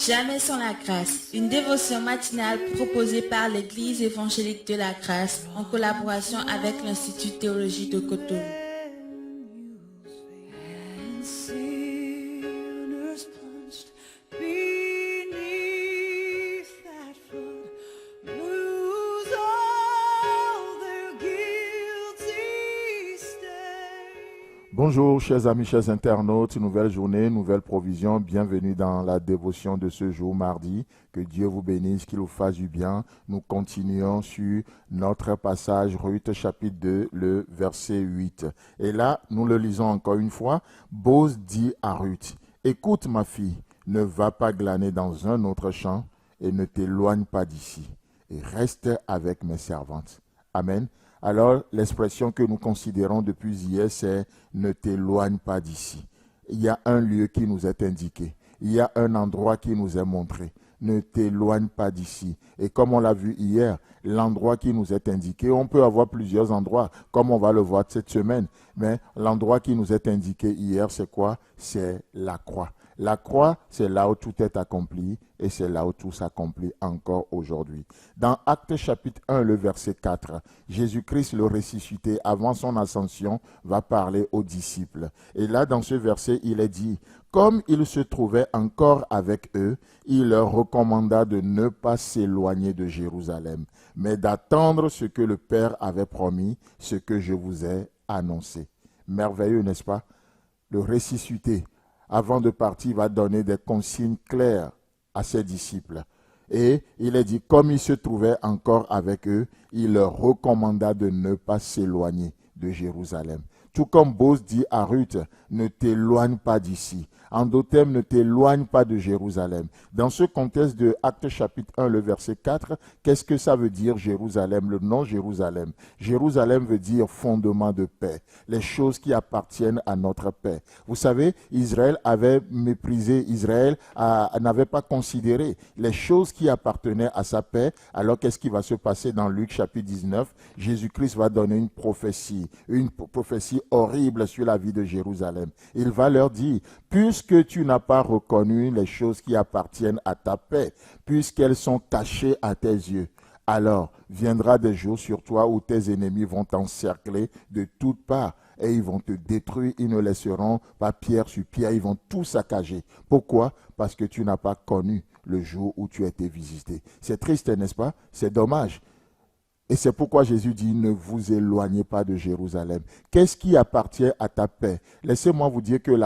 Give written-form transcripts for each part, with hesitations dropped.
Jamais sans la grâce, une dévotion matinale proposée par l'Église évangélique de la grâce en collaboration avec l'Institut de théologie de Cotonou. Bonjour chers amis, chers internautes, nouvelle journée, nouvelle provision, bienvenue dans la dévotion de ce jour mardi, que Dieu vous bénisse, qu'il vous fasse du bien. Nous continuons sur notre passage Ruth chapitre 2, le verset 8. Et là, nous le lisons encore une fois, Boz dit à Ruth, écoute ma fille, ne va pas glaner dans un autre champ et ne t'éloigne pas d'ici, et reste avec mes servantes. Amen. Alors, l'expression que nous considérons depuis hier, c'est « ne t'éloigne pas d'ici ». Il y a un lieu qui nous est indiqué. Il y a un endroit qui nous est montré. Ne t'éloigne pas d'ici. Et comme on l'a vu hier, l'endroit qui nous est indiqué, on peut avoir plusieurs endroits, comme on va le voir cette semaine. Mais l'endroit qui nous est indiqué hier, c'est quoi? C'est la croix. La croix, c'est là où tout est accompli et c'est là où tout s'accomplit encore aujourd'hui. Dans Actes chapitre 1, le verset 4, Jésus-Christ le ressuscité avant son ascension va parler aux disciples. Et là, dans ce verset, il est dit, comme il se trouvait encore avec eux, il leur recommanda de ne pas s'éloigner de Jérusalem, mais d'attendre ce que le Père avait promis, ce que je vous ai annoncé. Merveilleux, n'est-ce pas? Le ressuscité, avant de partir, va donner des consignes claires à ses disciples. Et il est dit, comme il se trouvait encore avec eux, il leur recommanda de ne pas s'éloigner de Jérusalem. Tout comme Boz dit à Ruth, ne t'éloigne pas d'ici. En d'autres termes, ne t'éloigne pas de Jérusalem. Dans ce contexte de Actes chapitre 1, le verset 4, qu'est-ce que ça veut dire Jérusalem, le nom Jérusalem? Jérusalem veut dire fondement de paix, les choses qui appartiennent à notre paix. Vous savez, Israël avait méprisé, Israël n'avait pas considéré les choses qui appartenaient à sa paix. Alors qu'est-ce qui va se passer dans Luc chapitre 19? Jésus-Christ va donner une prophétie horrible sur la vie de Jérusalem. Il va leur dire, puisque tu n'as pas reconnu les choses qui appartiennent à ta paix, puisqu'elles sont cachées à tes yeux, alors viendra des jours sur toi où tes ennemis vont t'encercler de toutes parts et ils vont te détruire, ils ne laisseront pas pierre sur pierre, ils vont tout saccager. Pourquoi? Parce que tu n'as pas connu le jour où tu as été visité. C'est triste, n'est-ce pas? C'est dommage. Et c'est pourquoi Jésus dit, ne vous éloignez pas de Jérusalem. Qu'est-ce qui appartient à ta paix? Laissez-moi vous dire que à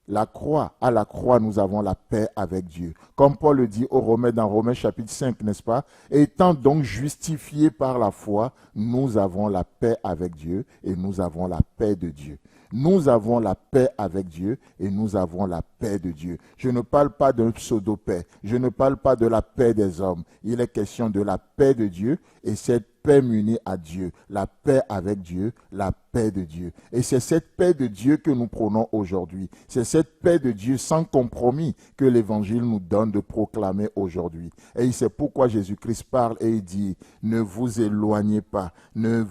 la croix, nous avons la paix avec Dieu. Comme Paul le dit aux Romains dans Romains chapitre 5, n'est-ce pas? Étant donc justifiés par la foi, nous avons la paix avec Dieu et nous avons la paix de Dieu. Nous avons la paix avec Dieu et nous avons la paix de Dieu. Je ne parle pas d'un pseudo-paix. Je ne parle pas de la paix des hommes. Il est question de la paix de Dieu et cette paix munie à Dieu. La paix avec Dieu, la paix de Dieu. Et c'est cette paix de Dieu que nous prônons aujourd'hui. C'est cette paix de Dieu sans compromis que l'Évangile nous donne de proclamer aujourd'hui. Et c'est pourquoi Jésus-Christ parle et il dit, ne vous éloignez pas. Il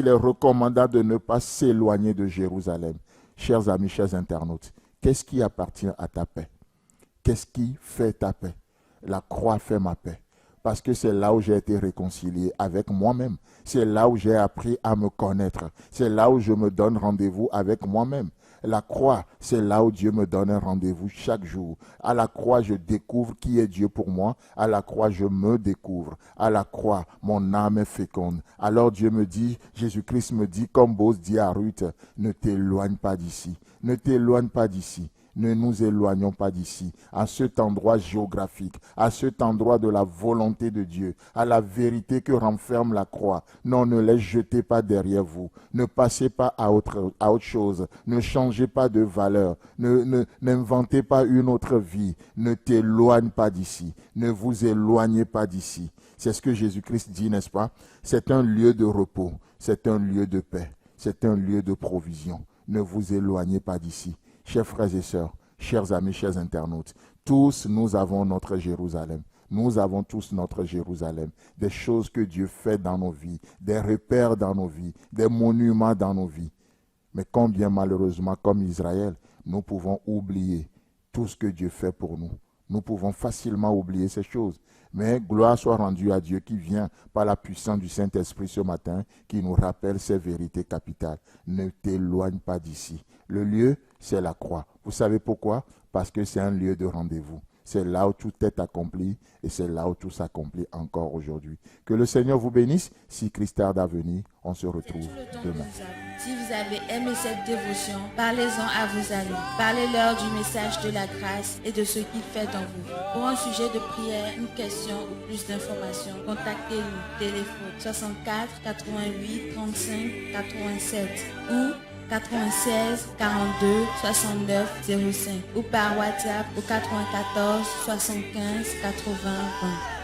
est recommandable de ne pas s'éloigner de Jérusalem. Chers amis, chers internautes, qu'est-ce qui appartient à ta paix? Qu'est-ce qui fait ta paix? La croix fait ma paix. Parce que c'est là où j'ai été réconcilié avec moi-même. C'est là où j'ai appris à me connaître. C'est là où je me donne rendez-vous avec moi-même. La croix, c'est là où Dieu me donne un rendez-vous chaque jour. À la croix, je découvre qui est Dieu pour moi. À la croix, je me découvre. À la croix, mon âme est féconde. Alors Dieu me dit, Jésus-Christ me dit, comme Boz dit à Ruth, ne t'éloigne pas d'ici. Ne t'éloigne pas d'ici. Ne nous éloignons pas d'ici, à cet endroit géographique, à cet endroit de la volonté de Dieu, à la vérité que renferme la croix. Non, ne les jetez pas derrière vous. Ne passez pas à autre chose. Ne changez pas de valeur. N'inventez pas une autre vie. Ne t'éloigne pas d'ici. Ne vous éloignez pas d'ici. C'est ce que Jésus-Christ dit, n'est-ce pas? C'est un lieu de repos. C'est un lieu de paix. C'est un lieu de provision. Ne vous éloignez pas d'ici. Chers frères et sœurs, chers amis, chers internautes, tous nous avons notre Jérusalem. Nous avons tous notre Jérusalem. Des choses que Dieu fait dans nos vies, des repères dans nos vies, des monuments dans nos vies. Mais combien malheureusement, comme Israël, nous pouvons oublier tout ce que Dieu fait pour nous. Nous pouvons facilement oublier ces choses. Mais gloire soit rendue à Dieu qui vient par la puissance du Saint-Esprit ce matin, qui nous rappelle ces vérités capitales. Ne t'éloigne pas d'ici. Le lieu, c'est la croix. Vous savez pourquoi? Parce que c'est un lieu de rendez-vous. C'est là où tout est accompli et c'est là où tout s'accomplit encore aujourd'hui. Que le Seigneur vous bénisse. Si Christ tarde à venir, on se retrouve demain. Si vous avez aimé cette dévotion, parlez-en à vos amis. Parlez-leur du message de la grâce et de ce qu'il fait dans vous. Pour un sujet de prière, une question ou plus d'informations, contactez-nous. Téléphone 64 88 35 87 ou 96 42 69 05 ou par WhatsApp au 94 75 80 20.